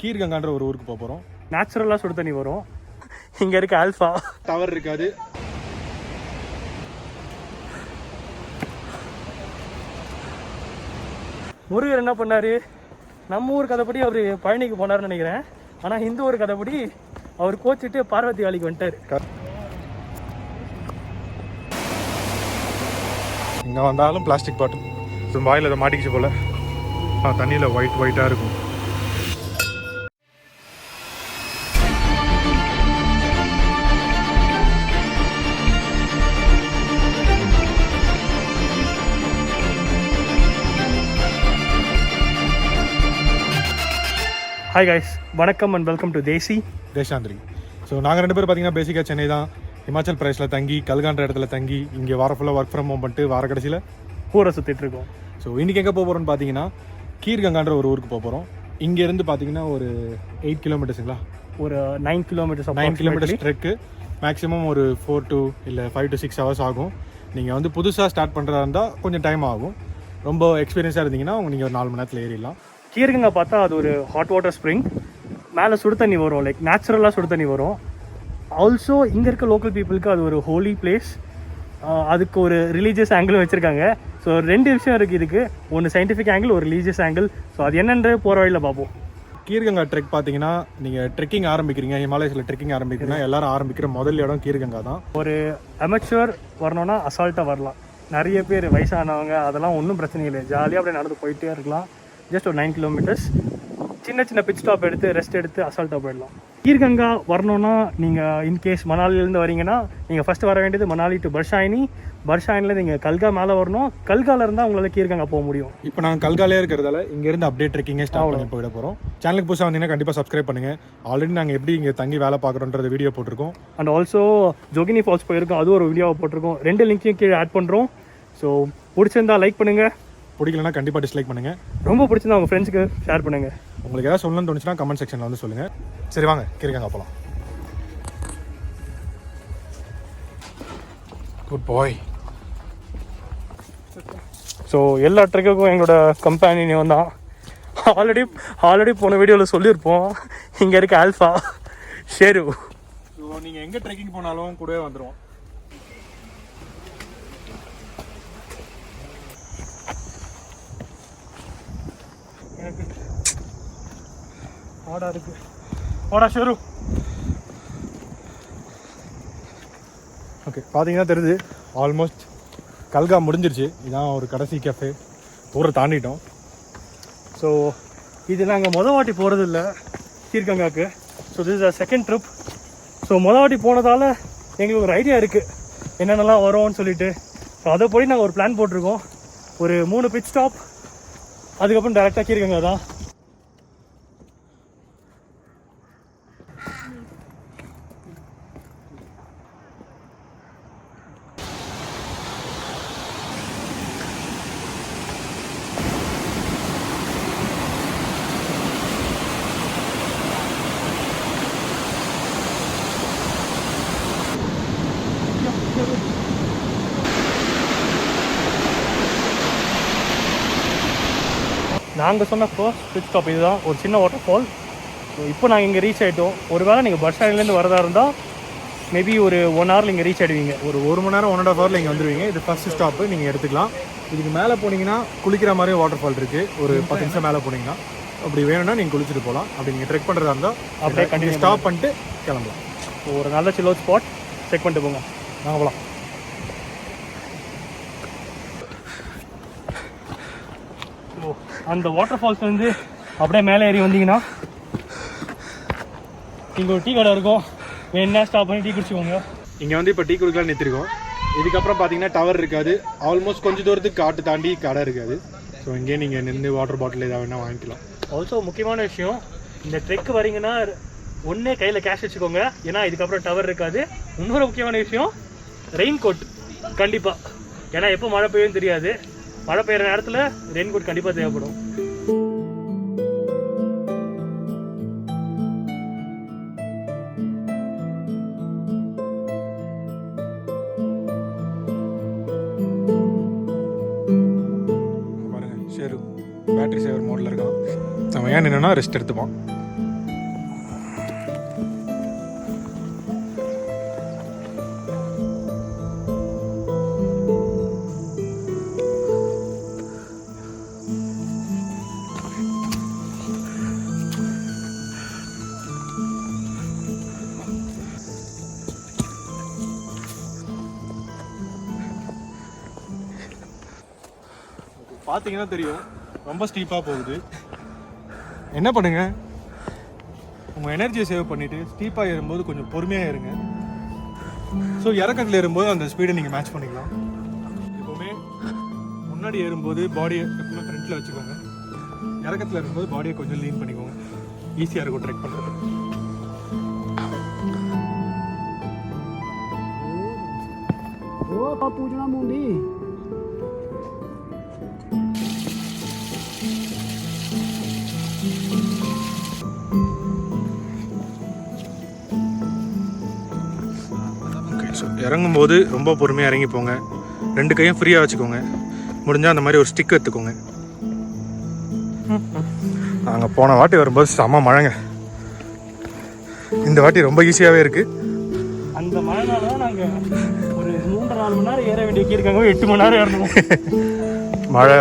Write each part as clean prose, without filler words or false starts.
கீர்கங்கான்ற ஒரு ஊருக்கு போகிறோம். நேச்சுரலாக சுடு தண்ணி வரும். இங்கே இருக்க ஆல்ஃபா டவர் இருக்காது. முருகர் என்ன பண்ணார், நம்ம ஊர் கதைப்படி அவர் பழனிக்கு போனார்னு நினைக்கிறேன். ஆனால் ஹிந்து ஊர் கதைப்படி அவர் கோச்சிட்டு பார்வதி வேலைக்கு வந்துட்டார். இங்கே வந்தாலும் பிளாஸ்டிக் பாட்டில் வாயில் அதை மாட்டிக்கிச்சு போல். தண்ணியில் ஒயிட்டாக இருக்கும். ஹாய் கைஸ், வணக்கம் and welcome to Desanthiri. So நாங்கள் 2 பேர் பார்த்தீங்கன்னா பேசிக்காக சென்னை தான், ஹிமாச்சல் பிரதேஷில் தங்கி கல்கான்ற இடத்துல தங்கி இங்கே வார ஃபுல்லாக ஒர்க் ஃப்ரம் ஹோம் பண்ணிட்டு வார கடைசியில் ஊரை சுற்றிட்டு இருக்கோம். ஸோ இன்றைக்கி எங்கே போக போகிறோம்னு பார்த்தீங்கன்னா கீர்கங்கான்ற ஒரு ஊருக்கு போக போகிறோம். இங்கேருந்து பார்த்தீங்கன்னா ஒரு 8 கிலோமீட்டர்ஸுங்களா, ஒரு 9 கிலோமீட்டர்ஸ் ட்ரெக்கு. மேக்ஸிமம் ஒரு 4 to 5 to 6 ஹவர்ஸ் ஆகும். நீங்கள் வந்து புதுசாக ஸ்டார்ட் பண்ணுறதா இருந்தால் கொஞ்சம் டைம் ஆகும். ரொம்ப எக்ஸ்பீரியன்ஸாக இருந்தீங்கன்னா நீங்கள் ஒரு 4 மணி நேரத்தில் ஏறிடலாம். கீர்கங்கா பார்த்தா அது ஒரு ஹாட் வாட்டர் ஸ்ப்ரிங். மேலே சுடு தண்ணி வரும், லைக் நேச்சுரலாக சுடு தண்ணி வரும். ஆல்சோ இங்கே இருக்க லோக்கல் பீப்புளுக்கு அது ஒரு ஹோலி பிளேஸ். அதுக்கு ஒரு ரிலீஜியஸ் ஆங்கிளும் வச்சுருக்காங்க. ஸோ 2 விஷயம் இருக்குது இதுக்கு, ஒன்று சயின்டிஃபிக் ஆங்கிள், ஒரு ரிலீஜியஸ் ஆங்கிள். ஸோ அது என்னன்ற போகிற வழியில் பார்ப்போம். கீர்கங்கா ட்ரெக் பார்த்தீங்கன்னா நீங்கள் ட்ரெக்கிங் ஆரம்பிக்கிறீங்க, ஹிமாலயஸில் ட்ரெக்கிங் ஆரம்பிக்கிறீங்கன்னா எல்லாரும் ஆரம்பிக்கிற முதல் இடம் கீர்கங்கா தான். ஒரு அமெச்சூர் வரணும்னா அசால்ட்டாக வரலாம். நிறைய பேர் வயசானவங்க அதெல்லாம் ஒன்றும் பிரச்சனை இல்லை, ஜாலியாக அப்படியே நடந்து போயிட்டே இருக்கலாம். ஜஸ்ட் ஒரு 9 கிலோமீட்டர்ஸ், சின்ன பிட் ஸ்டாப் எடுத்து ரெஸ்ட் எடுத்து அசால்ட்டாக போயிடலாம். கீர்கங்கா வரணுன்னா நீங்கள் இன்கேஸ் மணாலிலேருந்து வரீங்கன்னா நீங்கள் ஃபஸ்ட்டு வர வேண்டியது மணாலி டு பர்ஷாயினி. பர்ஷாயினில் நீங்கள் கல்கா மேலே வரணும். கல்காவில் இருந்தால் உங்களால் கீர்கங்கா போக முடியும். இப்போ நாங்கள் கல்காலே இருக்கிறதால இங்கேருந்து அப்டேட் ட்ரெக்கிங்கே ஸ்டார்ட் பண்ணி போயிட போகிறோம். சேனலுக்கு புதுசாக வந்தீங்கன்னா கண்டிப்பாக சப்ஸ்கிரைப் பண்ணுங்கள். ஆல்ரெடி நாங்கள் எப்படி இங்கே தங்கி வேலை பார்க்குறோன்றது வீடியோ போட்டிருக்கோம். அண்ட் ஆல்சோ ஜோகினி ஃபால்ஸ் போயிருக்கோம், அதுவும் ஒரு வீடியோவை போட்டிருக்கோம். 2 லிங்க்கையும் கீழே ஆட் பண்ணுறோம். ஸோ பிடிச்சிருந்தா லைக் பண்ணுங்கள், பிடிக்கலன்னா கண்டிப்பாக டிஸ்லைக் பண்ணுங்கள். ரொம்ப பிடிச்சிருந்தா உங்கள் ஃப்ரெண்ட்ஸுக்கு ஷேர் பண்ணுங்கள். உங்களுக்கு ஏதாவது சொல்லணும்னு தோணுச்சுன்னா கமெண்ட் செக்ஷனில் வந்து சொல்லுங்கள். சரி வாங்க கீர்கங்கா போகலாம். குட் பாய். ஸோ எல்லா ட்ரெக்குக்கும் எங்களோட கம்பெனியும் தான். ஆல்ரெடி போன வீடியோவில் சொல்லியிருப்போம், இங்கே இருக்க ஆல்ஃபா ஷேரு. ஸோ நீங்கள் எங்கே ட்ரெக்கிங் போனாலும் கூடவே வந்துடுவோம். எனக்கு ஆடா இருக்கு, ஆடா ஷேரு. ஓகே, பார்த்தீங்கன்னா தெரியுது ஆல்மோஸ்ட் கல்கா முடிஞ்சிருச்சு. இதான் ஒரு கடைசி கேஃபே, ஊரை தாண்டிட்டோம். ஸோ இது நாங்கள் வாட்டி போகிறது இல்லை கீர்கங்காவுக்கு. So this is a second trip. So வாட்டி போனதால் எங்களுக்கு ஒரு ஐடியா இருக்குது என்னென்னலாம் வரும்னு சொல்லிட்டு. ஸோ அதை போய் நாங்கள் ஒரு பிளான் போட்டிருக்கோம். ஒரு 3 பிட் ஸ்டாப், அதுக்கப்புறம் டேரெக்டாக கீர்கங்கா தான். நாங்கள் சொன்ன ஃபர்ஸ்ட் பிட் ஸ்டாப் இதுதான், ஒரு சின்ன வாட்டர் ஃபால். ஸோ இப்போ நாங்கள் இங்கே ரீச் ஆகிட்டோம். ஒரு வேளை நீங்கள் பஸ் ஸ்டாண்ட்லேருந்து வரதா இருந்தால் மேபி ஒரு 1 ஹவரில் இங்கே ரீச் ஆகிடுவீங்க. ஒரு 1 மணி நேரம் 1.5 ஹவரில் இங்கே வந்துடுவீங்க. இது ஃபர்ஸ்ட் ஸ்டாப்பு, நீங்கள் எடுத்துக்கலாம். இதுக்கு மேலே போனீங்கன்னா குளிக்கிற மாதிரி வாட்டர் ஃபால் இருக்குது. ஒரு 10 நிமிஷம் மேலே போனீங்கன்னா அப்படி வேணும்னா நீங்கள் குளிச்சுட்டு போகலாம். அப்படி நீங்கள் ட்ரெக் பண்ணுறதா இருந்தால் அப்படியே கண்டினியூ ஸ்டாப் பண்ணிட்டு கிளம்பலாம். ஸோ ஒரு நல்ல சில் அவுட் ஸ்பாட் செக் பண்ணிட்டு போங்க. நாங்கள் போகலாம். ஸோ அந்த வாட்டர் ஃபால்ஸ் வந்து அப்படியே மேலே ஏறி வந்தீங்கன்னா இங்கே ஒரு டீ கடை இருக்கும், வேணா ஸ்டாப் பண்ணி டீ குடிச்சுக்கோங்க. இங்கே வந்து இப்போ டீ குடிக்கலாம் நிறுத்திருக்கோம். இதுக்கப்புறம் பார்த்தீங்கன்னா டவர் இருக்காது. ஆல்மோஸ்ட் கொஞ்சம் தூரத்துக்கு காட்டு தாண்டி கடை இருக்காது. ஸோ இங்கேயே நீங்கள் நின்று வாட்டர் பாட்டில் ஏதாவது வேணால் வாங்கிக்கலாம். ஆல்சோ முக்கியமான விஷயம், இந்த ட்ரெக்கு வரீங்கன்னா ஒன்றே கையில் கேஷ் வச்சுக்கோங்க, ஏன்னா இதுக்கப்புறம் டவர் இருக்காது. இன்னொரு முக்கியமான விஷயம், ரெயின் கோட் கண்டிப்பாக, ஏன்னா எப்போ மழை பெய்யும் தெரியாது. மழை பெய்கிற நேரத்தில் ரெயின் கோட் கண்டிப்பாக தேவைப்படும். பாருங்க ஷேரு பேட்டரி சேவர் மோடில் இருக்கான். நம்ம ஏன் என்னென்னா ரெஸ்ட் எடுத்துப்பான். பார்த்தீங்கன்னா தெரியும் ரொம்ப ஸ்டீப்பாக போகுது. என்ன பண்ணுங்க, உங்கள் எனர்ஜியை சேவ் பண்ணிவிட்டு ஸ்டீப்பாக ஏறும்போது கொஞ்சம் பொறுமையாக ஏறுங்க. ஸோ இறக்கத்தில் ஏறும்போது அந்த ஸ்பீடை நீங்கள் மேட்ச் பண்ணிக்கலாம். எப்போவுமே முன்னாடி ஏறும்போது பாடியை எப்பவுமே ஃப்ரண்ட்டில் வச்சுக்கோங்க. இறக்கத்தில் இருக்கும்போது பாடியை கொஞ்சம் லீன் பண்ணிக்கோங்க. ஈஸியாக இருக்கும் ட்ரெக் பண்ணுறது. पूछना मुंडी இறங்கும்போது ரொம்ப பொறுமையாக இறங்கி போங்க. 2 கையும் ஃப்ரீயாக வச்சுக்கோங்க. முடிஞ்சால் அந்த மாதிரி ஒரு ஸ்டிக் எடுத்துக்கோங்க. நாங்கள் போன வாட்டி வரும்போது செம்ம மழைங்க. இந்த வாட்டி ரொம்ப ஈஸியாகவே இருக்குது. அந்த மழைனால தான் நாங்கள் ஒரு 3-4 மணி நேரம் ஏற வேண்டிய இருக்காங்க, 8 மணி நேரம் ஏறணும். மழை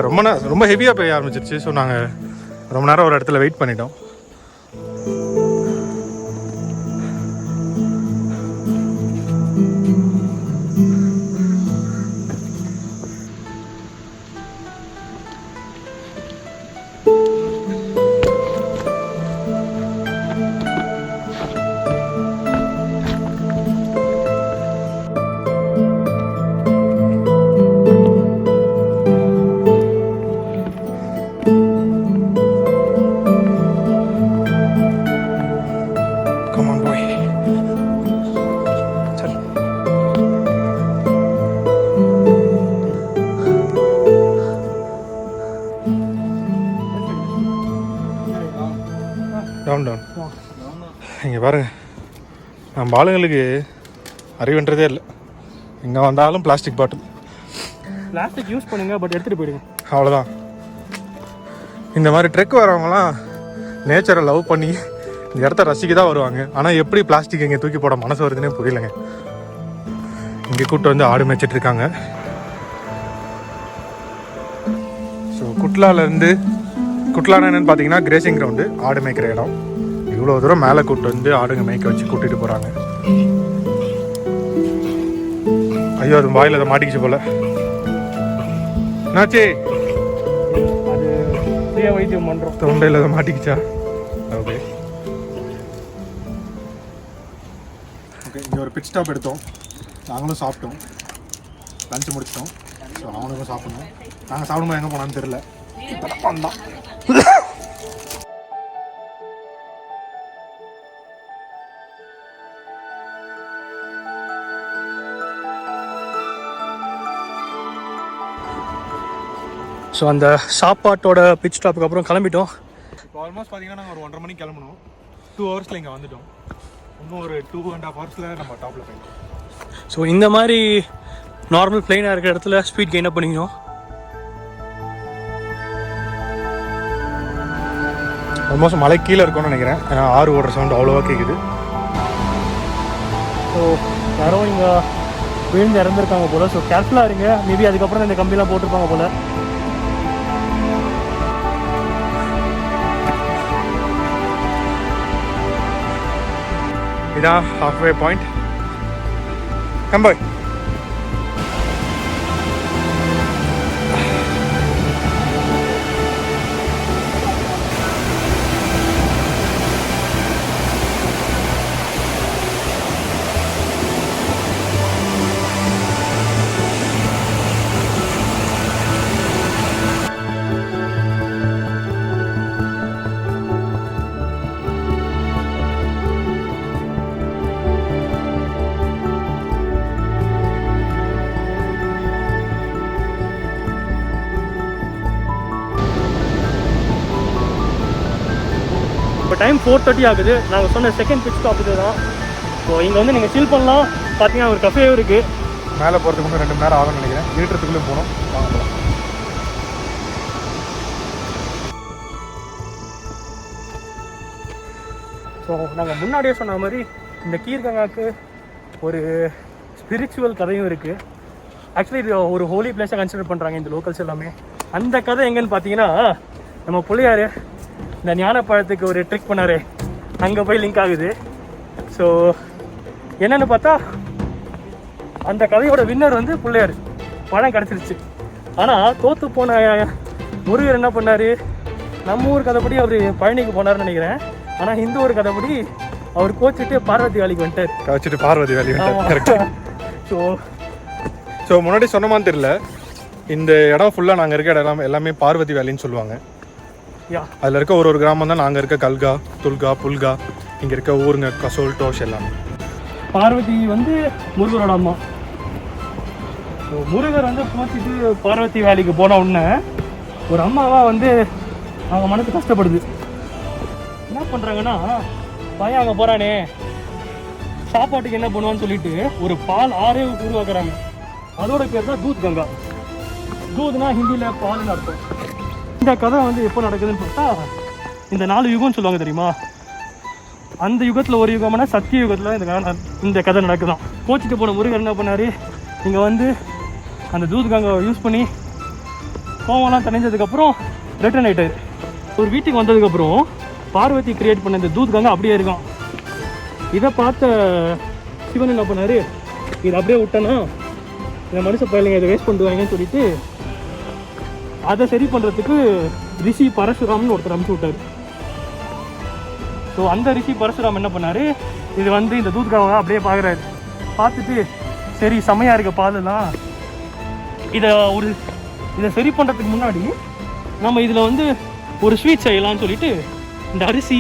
ரொம்ப ஹெவியாக பெய்ய ஆரம்பிச்சிருச்சு. ஸோ நாங்கள் ரொம்ப நேரம் ஒரு இடத்துல வெயிட் பண்ணிட்டோம். டவுன் இங்கே பாருங்கள், நம்ம ஆளுங்களுக்கு அறிவுன்றதே இல்லை. எங்கே வந்தாலும் பிளாஸ்டிக் பாட்டில். பிளாஸ்டிக் யூஸ் பண்ணுங்க, பட் எடுத்துகிட்டு போயிடுங்க, அவ்வளோதான். இந்த மாதிரி ட்ரெக் வரவங்களாம் நேச்சரை லவ் பண்ணி இந்த இடத்த ரசிக்க தான் வருவாங்க. ஆனால் எப்படி பிளாஸ்டிக் இங்கே தூக்கி போட மனசு வருதுன்னே புரியலைங்க. இங்கே கூப்பிட்டு வந்து ஆடு மேய்ச்சிட்ருக்காங்க. ஸோ குட்லானா என்னென்னு பார்த்தீங்கன்னா கிரேசிங் கிரவுண்டு, ஆடு மேய்க்கிற இடம். இவ்வளோ தூரம் மேலே கூப்பிட்டு வந்து ஆடுங்க மேய்க்க வச்சு கூட்டிகிட்டு போகிறாங்க. ஐயோ, அது வாயில் அதை மாட்டிக்கிச்சு போல. என்னாச்சு? அது ஃப்ரீயாக வைத்தியம் பண்ணுறோம். தொண்டையில் அதை மாட்டிக்கிச்சா? Okay okay. இங்கே ஒரு பிட் ஸ்டாப் எடுத்தோம். நாங்களும் சாப்பிட்டோம், லஞ்சு முடிச்சிட்டோம். ஸோ அவனுக்கும் சாப்பிடணும். நாங்கள் சாப்பிடும்போது எங்கே போனான்னு தெரில. வந்தான். ஸோ அந்த சாப்பாட்டோட பிட் ஸ்டாப்புக்கு அப்புறம் கிளம்பிட்டோம். இப்போ ஆல்மோஸ்ட் பார்த்தீங்கன்னா நாங்கள் ஒரு 1.5 மணிக்கு கிளம்பணும். 2 ஹவர்ஸில் இங்கே வந்துட்டோம். இன்னும் ஒரு 2.5 ஹவர்ஸில் நம்ம டாப்பில் போயிட்டோம். ஸோ இந்த மாதிரி நார்மல் பிளெயினாக இருக்கிற இடத்துல ஸ்பீட் கெயின் அப் பண்ணிக்கணும். ஆல்மோஸ்ட் மலை கீழே இருக்கும்னு நினைக்கிறேன். ஆறு ஓடுற சவுண்ட் அவ்வளோவா கேட்குது. ஸோ யாரும் இங்கே விழுந்து இறந்துருக்காங்க போல். ஸோ கேர்ஃபுல்லாக இருங்க. மேபி அதுக்கப்புறம் இந்த கம்பிலாம் போட்டிருப்பாங்க போல். இதான் halfway point. Come boy. இப்போ டைம் 4:30 ஆகுது. நாங்கள் சொன்ன செகண்ட் பிட் ஸ்டாப் இது தான். ஸோ இங்கே வந்து நீங்கள் சில் பண்ணலாம். பார்த்தீங்கன்னா ஒரு கஃபேவும் இருக்குது. மேலே போகிறதுக்கு இன்னும் 2 மணி நேரம் ஆகும்னு நினைக்கிறேன். இருட்டுறதுக்குள்ளே போகணும். வாங்கலாம். ஸோ நாங்கள் முன்னாடியே சொன்ன மாதிரி இந்த கீர்கங்காவுக்கு ஒரு ஸ்பிரிச்சுவல் கதையும் இருக்குது. ஆக்சுவலி இது ஒரு ஹோலி பிளேஸாக கன்சிடர் பண்ணுறாங்க இந்த லோக்கல்ஸ் எல்லாமே. அந்த கதை எங்கன்னு பார்த்தீங்கன்னா, நம்ம பிள்ளையார் இந்த ஞானப்பழத்துக்கு ஒரு ட்ரிக் பண்ணார், அங்கே போய் லிங்க் ஆகுது. ஸோ என்னென்னு பார்த்தா அந்த கதையோட வின்னர் வந்து பிள்ளையார். பழம் கிடச்சிருச்சு. ஆனால் தோற்று போன முருகர் என்ன பண்ணார், நம்ம ஊர் கதைப்படி அவர் பழனிக்கு போனார்னு நினைக்கிறேன். ஆனால் ஹிந்து ஊர் கதைப்படி அவர் கோச்சிட்டு பார்வதி வேலைக்கு வந்துட்டார். கவச்சிட்டு பார்வதி வேலைக்கு வந்துட்டார். கரெக்ட். ஸோ முன்னாடி சொன்ன மாதிரி தெரியல, இந்த இடம் ஃபுல்லாக நாங்கள் இருக்க இடம் எல்லாமே பார்வதி வேலைன்னு சொல்லுவாங்க. அதில் இருக்க ஒரு கிராமம் தான் நாங்கள் இருக்க கல்கா, துல்கா, புல்கா, இங்கே இருக்க ஊருங்க கசோல், டோஷ் எல்லாமே. பார்வதி வந்து முருகரோட அம்மா. ஸோ முருகர் வந்து போச்சுட்டு பார்வதி வேலைக்கு போன உடனே ஒரு அம்மாவாக வந்து அவங்க மனசு கஷ்டப்படுது. என்ன பண்ணுறாங்கன்னா, பையன் அங்கே போகிறானே சாப்பாட்டுக்கு என்ன பண்ணுவான்னு சொல்லிட்டு ஒரு பால் ஆறே உருவாக்குறாங்க. அதோட பேர் தான் தூத் கங்கா. தூத்னா ஹிந்தியில் பால்னு அர்த்தம். இந்த கதை வந்து எப்போ நடக்குதுன்னு பார்த்தா, இந்த 4 யுகம்னு சொல்லுவாங்க தெரியுமா, அந்த யுகத்தில் ஒரு யுகமான சத்திய யுகத்தில் இந்த கதை நடக்குதான். கோச்சிட்டு போன முருகர் என்ன பண்ணார், இங்கே வந்து அந்த தூத் கங்காவை யூஸ் பண்ணி கோவம்லாம் தணிஞ்சதுக்கப்புறம் ரிட்டர்ன் ஆகிட்டார். ஒரு வீட்டுக்கு வந்ததுக்கப்புறம் பார்வதி கிரியேட் பண்ண இந்த தூத் கங்கா அப்படியே இருக்கான். இதை பார்த்த சிவன் என்ன பண்ணார், இதை அப்படியே விட்டனா இந்த மனுஷ பயிலுங்க இதை வேஸ்ட் பண்ணுவாங்கன்னு சொல்லிட்டு அதை சரி பண்ணுறதுக்கு ரிஷி பரசுராம்னு ஒருத்தர் அனுப்பிச்சு விட்டார். ஸோ அந்த ரிஷி பரசுராம் என்ன பண்ணார், இது வந்து இந்த தூத் கங்காவை அப்படியே பார்க்குறாரு. பார்த்துட்டு சரி செம்மையாக இருக்க பாலெல்லாம், இதை சரி பண்ணுறதுக்கு முன்னாடி நம்ம இதில் வந்து ஒரு ஸ்வீட் செய்யலாம்னு சொல்லிட்டு இந்த அரிசி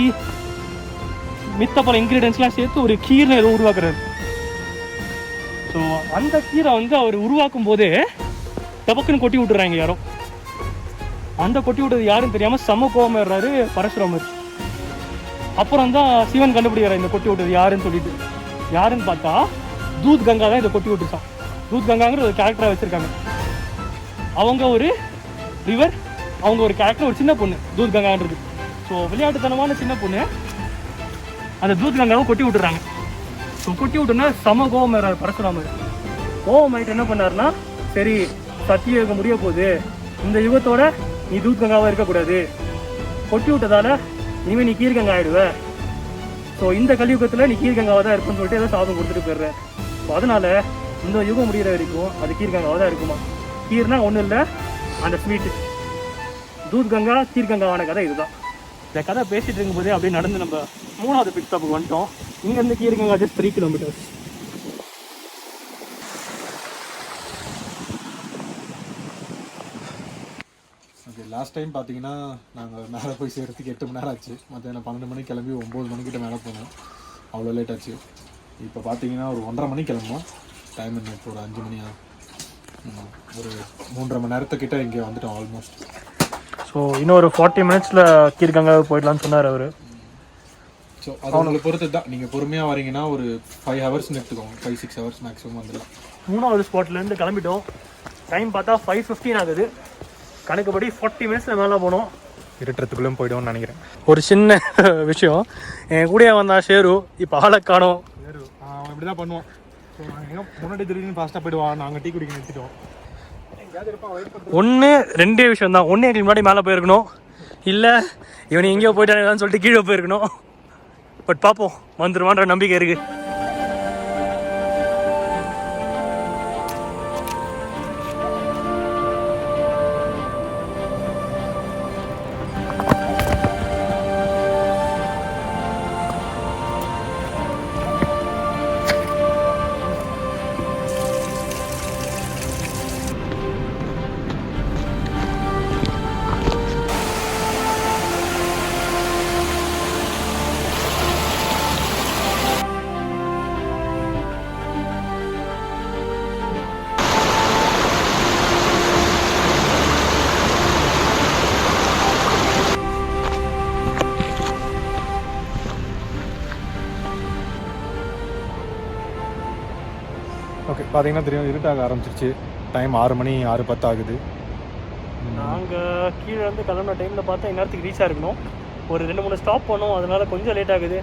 மித்த பல இன்க்ரீடியன்ஸ்லாம் சேர்த்து ஒரு கீரை ஏதோ உருவாக்குறாரு. ஸோ அந்த கீரை வந்து அவர் உருவாக்கும் போதே டபக்குன்னு கொட்டி விட்டுறாங்க யாரோ. அந்த கொட்டி விட்டது யாருன்னு தெரியாமல் செம்ம கோவம் ஏறாரு பரசுராமர். அப்புறம் தான் சிவன் கண்டுபிடிக்கிறார் இந்த கொட்டி விட்டது யாருன்னு சொல்லிட்டு. யாருன்னு பார்த்தா தூத் கங்கா தான் இதை கொட்டி விட்டுச்சான். தூத் கங்காங்கிற ஒரு கேரக்டராக வச்சுருக்காங்க. அவங்க ஒரு ரிவர், அவங்க ஒரு கேரக்டர், ஒரு சின்ன பொண்ணு தூத் கங்கான்றது. ஸோ விளையாட்டுத்தனமான சின்ன பொண்ணு அந்த தூத் கங்காவை கொட்டி விட்டுறாங்க. ஸோ கொட்டி விட்டோன்னா சம கோவம் ஏறாரு பரசுராமர். கோவம் ஆகிட்டு என்ன பண்ணாருன்னா, சரி சத்திய யுகம் முடிய போகுது, இந்த யுகத்தோட நீ தூத் கங்காவாக இருக்கக்கூடாது, கொட்டி விட்டதால இனிமேல் நீ கீர்கங்கா ஆகிடுவ, ஸோ இந்த கலியுகத்தில் நீ கீர்கங்காவாக தான் இருக்குன்னு சொல்லிட்டு ஏதோ சாபம் கொடுத்துட்டு போயிடுற. ஸோ அதனால் இந்த யுகம் முடிகிற வரைக்கும் அது கீர்கங்காவாக தான் இருக்குமா. கீர்னா ஒன்றும் இல்லை, அந்த ஸ்வீட்டு. தூத் கங்கா கீர்கங்காவான கதை இதுதான். இந்த கதை பேசிகிட்டு இருக்கும்போதே அப்படியே நடந்து நம்ம 3வது பிக் ஸ்டாப்புக்கு வந்துட்டோம். இங்கேருந்து Kheerganga just 3 kilometres. Okay, last time பார்த்தீங்கன்னா நாங்கள் மேலே போய் சேர்றதுக்கு 8 மணி நேரம் ஆச்சு. மத்தியானம் 12 மணிக்கு கிளம்பி 9 மணிக்கிட்ட மேலே போனோம். அவ்வளோ லேட் ஆச்சு. இப்போ பார்த்தீங்கன்னா ஒரு 1:30 மணிக்கு கிளம்புவோம். டைம் என்ன இப்போ ஒரு 5 மணியா, ஒரு 3.5 மணி நேரத்துக்கிட்ட இங்கே வந்துட்டோம் ஆல்மோஸ்ட். ஸோ இன்னும் ஒரு 40 மினிட்ஸில் கீர்கங்கா போயிடலான்னு சொன்னார் அவர். ஸோ அது அவங்களை பொறுத்து தான். நீங்கள் பொறுமையாக வரீங்கன்னா ஒரு 5 ஹவர்ஸ்னு எடுத்துக்கோங்க. 5-6 ஹவர்ஸ் மேக்ஸிமம் வந்துடலாம். 3வது ஸ்பாட்லேருந்து கிளம்பிட்டோம். டைம் பார்த்தா 5:15 ஆகுது. கணக்குப்படி 40 மினிட்ஸில் மேலே போனோம். இருட்டுறதுக்குள்ளேயும் போய்டுவோம்னு நினைக்கிறேன். ஒரு சின்ன விஷயம், என் கூடயே வந்தான் ஷேரு, இப்போ ஆளை காணோம். அவன் இப்படி தான் பண்ணுவான். ஸோ நாங்கள் எங்கே முன்னாடி திடீர்னு ஃபாஸ்ட்டாக போயிடுவான். நாங்கள் டீ குடிக்க நிறுத்திட்டோம். 2 விஷயம் தான். ஒன்று எங்களுக்கு முன்னாடி மேலே போயிருக்கணும், இல்லை இவனை எங்கேயோ போயிட்டானு சொல்லிட்டு கீழே போயிருக்கணும். பட் பார்ப்போம், வந்துடுவான்ற நம்பிக்கை இருக்குது. ஓகே, பார்த்தீங்கன்னா தெரியும் இருட்டாக ஆரம்பிச்சிருச்சு. டைம் 6 மணி 6:10 ஆகுது. நாங்கள் கீழே வந்து கிளம்புன டைமில் பார்த்தா இந்நேரத்துக்கு ரீச் ஆகிருக்கணும். ஒரு 2-3 ஸ்டாப் பண்ணோம், அதனால கொஞ்சம் லேட் ஆகுது.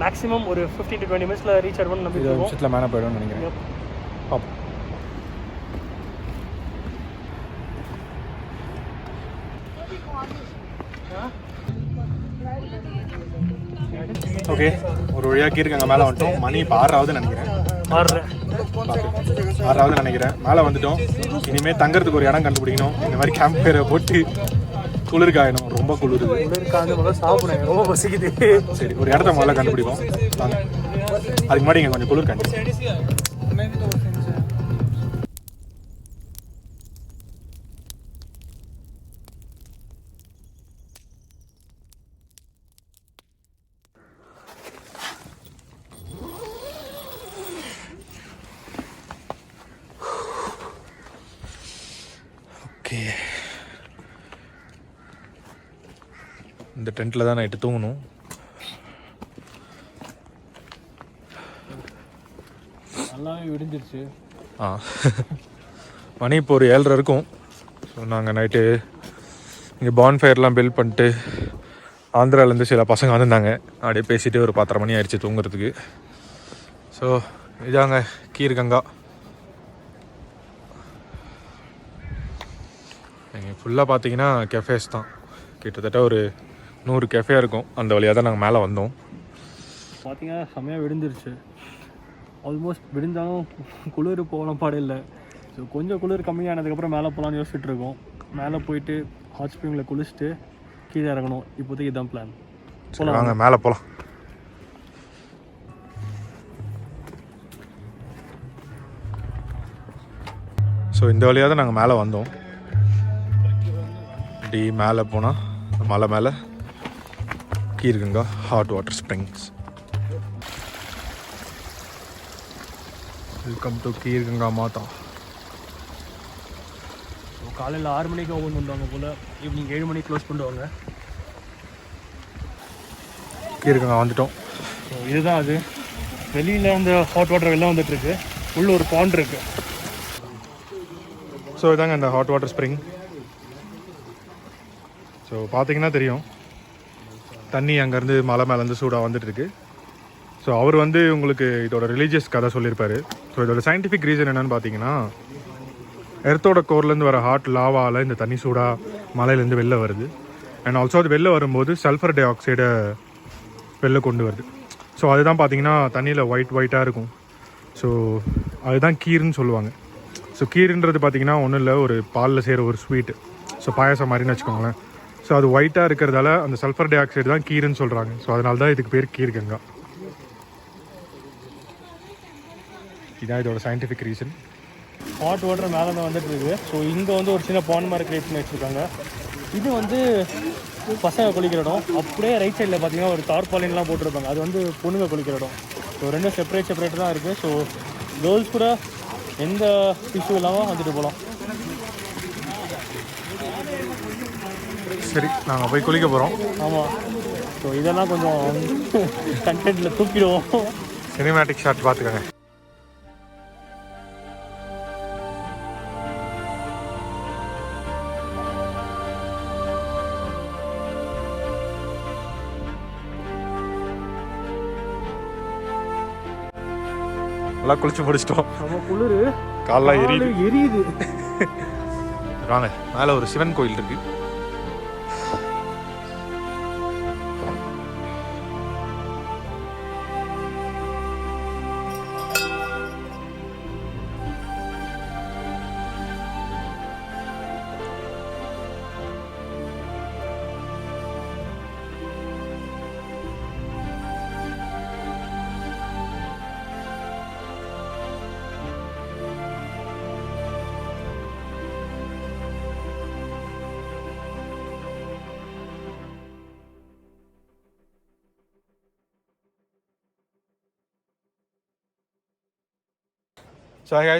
மேக்ஸிமம் ஒரு 15 to 20 மினிட்ஸில் ரீச் ஆகிடுவோம்னு நம்பிக்கை. 20 நிமிஷத்தில் மேலே போய்டும்னு நினைக்கிறேன். பார்ப்போம். ஓகே, ஒரு வழியாக கீர்கங்கா மேலே வந்துட்டோம். மணி இப்போ 6 நினைக்கிறேன். 6 நினைக்கிறேன். மேலே வந்துட்டோம். இனிமேல் தங்கறதுக்கு ஒரு இடம் கண்டுபிடிக்கணும். இந்த மாதிரி கேம்ப் ஃபயரை போட்டு குளிர் காயணும், ரொம்ப குளிர். குளிர் காய்ஞ்ச முதல்ல சாப்பிடுங்க, ரொம்ப பசிக்குது. சரி, ஒரு இடத்த முதல்ல கண்டுபிடிப்போம். அதுக்கு முன்னாடி இங்கே கொஞ்சம் குளிர் காய்ச்சி. ஓகே, இந்த டென்ட்டில் தான் நைட்டு தூங்கணும். நல்லாவே விடிஞ்சிருச்சு. மணி இப்போ ஒரு 7:30 இருக்கும். ஸோ நாங்கள் நைட்டு இங்கே பான்ஃபயர்லாம் பில்ட் பண்ணிட்டு ஆந்திராவிலேருந்து சில பசங்க வந்திருந்தாங்க. அப்படியே பேசிட்டு ஒரு 10:30 மணி ஆயிடுச்சு தூங்குறதுக்கு. ஸோ இதாங்க கீர்கங்கா. இங்கே ஃபுல்லாக பார்த்தீங்கன்னா கெஃபேஸ் தான். கிட்டத்தட்ட ஒரு 100 கெஃபே இருக்கும். அந்த வழியாக தான் நாங்கள் மேலே வந்தோம். பார்த்தீங்கன்னா செம்மையாக விடிஞ்சிருச்சு. ஆல்மோஸ்ட் விடிஞ்சாலும் குளிர் போகலாம் பாடு இல்லை. ஸோ கொஞ்சம் குளிர் கம்மியானதுக்கப்புறம் மேலே போகலான்னு யோசிச்சுட்டு இருக்கோம். மேலே போயிட்டு ஹாட் ஸ்ப்ரிங்கில் குளிச்சுட்டு கீழே இறங்கணும். இப்போதைக்கு இதுதான் பிளான். வாங்க மேலே போகலாம். ஸோ இந்த வழியாக தான் நாங்கள் மேலே வந்தோம். இப்படி மேலே போனால் மலை மேலே Kheerganga hot water springs. Welcome to Kheerganga Mata. காலையில் 6 மணிக்கு ஓப்பன் பண்ணுவாங்க போல், ஈவினிங் 7 மணிக்கு க்ளோஸ் பண்ணுவாங்க. கீர்கங்கா வந்துட்டோம். ஸோ இதுதான் அது. வெளியில் அந்த ஹாட் வாட்டர் வெளில வந்துட்டுருக்கு. உள்ள ஒரு பாண்ட் இருக்குது. ஸோ இதாங்க இந்த ஹாட் வாட்டர் ஸ்ப்ரிங். ஸோ பார்த்தீங்கன்னா தெரியும், தண்ணி அங்கேருந்து மலை மேலேருந்து சூடாக வந்துட்டுருக்கு. ஸோ அவர் வந்து உங்களுக்கு இதோட ரிலீஜியஸ் கதை சொல்லியிருப்பார். ஸோ இதோட சயின்டிஃபிக் ரீசன் என்னென்னு பார்த்தீங்கன்னா, எர்த்தோட கோர்லேருந்து வர ஹாட் லாவால் இந்த தண்ணி சூடாக மலையிலேருந்து வெளில வருது. அண்ட் ஆல்சோ அது வெளில வரும்போது சல்ஃபர் டை ஆக்சைடை வெளில கொண்டு வருது. ஸோ அதுதான் பார்த்தீங்கன்னா தண்ணியில் ஒயிட்டாக இருக்கும். ஸோ அதுதான் கீர்னு சொல்லுவாங்க. ஸோ கீருன்றது பார்த்தீங்கன்னா ஒன்றும் இல்லை, ஒரு பாலில் செய்கிற ஒரு ஸ்வீட்டு. ஸோ பாயாசம் மாதிரின்னு வச்சுக்கோங்களேன். ஸோ அது ஒயிட்டாக இருக்கிறதால அந்த சல்ஃபர் டை ஆக்சைடு தான் கீருன்னு சொல்கிறாங்க. ஸோ அதனால தான் இதுக்கு பேர் கீர்கங்கா. இதான் இதோட சயின்டிஃபிக் ரீசன். ஹாட் வாட்டர் மேலே தான் வந்துட்டு இருக்கு. ஸோ இங்கே வந்து ஒரு சின்ன பாண்ட் மாதிரி கிரியேட் பண்ணி வச்சுருக்காங்க. இது வந்து பசங்க குளிக்கிற இடம். அப்படியே ரைட் சைடில் பார்த்தீங்கன்னா ஒரு தார்பாலின்லாம் போட்டிருப்பாங்க. அது வந்து பொண்ணுங்க குளிக்கிற இடம். ஸோ ரெண்டும் செப்பரேட் தான் இருக்குது. ஸோ கேர்ள்ஸ் கூட எந்த இஷ்யூ இல்லாமல் வந்துட்டு போகலாம். சரி, நாங்கள் போய் குளிக்க போகிறோம். ஆமாம். ஸோ இதெல்லாம் கொஞ்சம் கண்டென்ட்டில் தூக்கிடுவோம். சினிமேட்டிக் ஷாட் பார்த்துக்கோங்க. நல்லா குளிச்சு முடிச்சிட்டோம். நம்ம குளிர் காலைல எரியுது. வாங்க, மேலே ஒரு சிவன் கோயில் இருக்கு.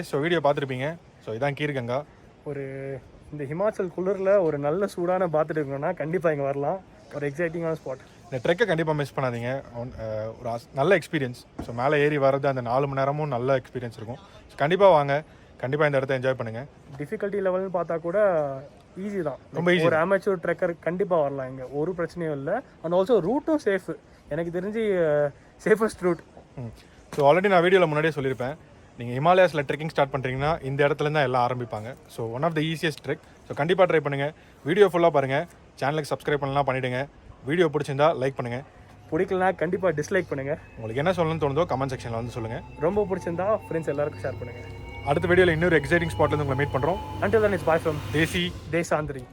ஸோ வீடியோ பார்த்துருப்பீங்க. ஸோ இதான் கீர்கங்கா. ஒரு இந்த ஹிமாச்சல் குளிரில் ஒரு நல்ல சூடான பார்த்துட்டு இருக்கோம்னா கண்டிப்பாக இங்கே வரலாம். ஒரு எக்ஸைட்டிங்கான ஸ்பாட். இந்த ட்ரெக்கை கண்டிப்பாக மிஸ் பண்ணாதீங்க. ஒரு நல்ல எக்ஸ்பீரியன்ஸ். ஸோ மேலே ஏறி வர்றது அந்த 4 மணி நேரமும் நல்ல எக்ஸ்பீரியன்ஸ் இருக்கும். ஸோ கண்டிப்பாக வாங்க, கண்டிப்பாக இந்த இடத்த என்ஜாய் பண்ணுங்கள். டிஃபிகல்ட்டி லெவல்னு பார்த்தா கூட ஈஸி தான். ரொம்ப ஈஸி. ஒரு அமேச்சூர் ட்ரெக்கர் கண்டிப்பாக வரலாம் இங்கே, ஒரு பிரச்சனையும் இல்லை. அண்ட் ஆல்சோ ரூட்டும் சேஃபு. எனக்கு தெரிஞ்சு சேஃபஸ்ட் ரூட். ஸோ ஆல்ரெடி நான் வீடியோவில் முன்னாடியே சொல்லியிருப்பேன், நீங்கள் ஹிமாலயாஸில் ட்ரெக்கிங் ஸ்டார்ட் பண்ணுறீங்கன்னா இந்த இடத்துல தான் எல்லாம் ஆரம்பிப்பாங்க. So one of the easiest trek. So கண்டிப்பாக ட்ரை பண்ணுங்கள். வீடியோ ஃபுல்லாக பாருங்கள். சேனலுக்கு சப்ஸ்கிரைப் பண்ணலாம் பண்ணிவிடுங்க. வீடியோ பிடிச்சிருந்தா லைக் பண்ணுங்கள். பிடிக்கலனா கண்டிப்பாக டிஸ்லைக் பண்ணுங்கள். உங்களுக்கு என்ன சொல்லணும்னு தோணுதோ கமெண்ட் செக்ஷனில் வந்து சொல்லுங்கள். ரொம்ப பிடிச்சிருந்தா ஃப்ரெண்ட்ஸ் எல்லாருக்கும் ஷேர் பண்ணுங்கள். அடுத்த வீடியோவில் இன்னொரு எக்ஸைட்டிங் ஸ்பாட்லேருந்து உங்களை மீட் பண்ணுறோம். Until then, it's bye from Desi Desandri.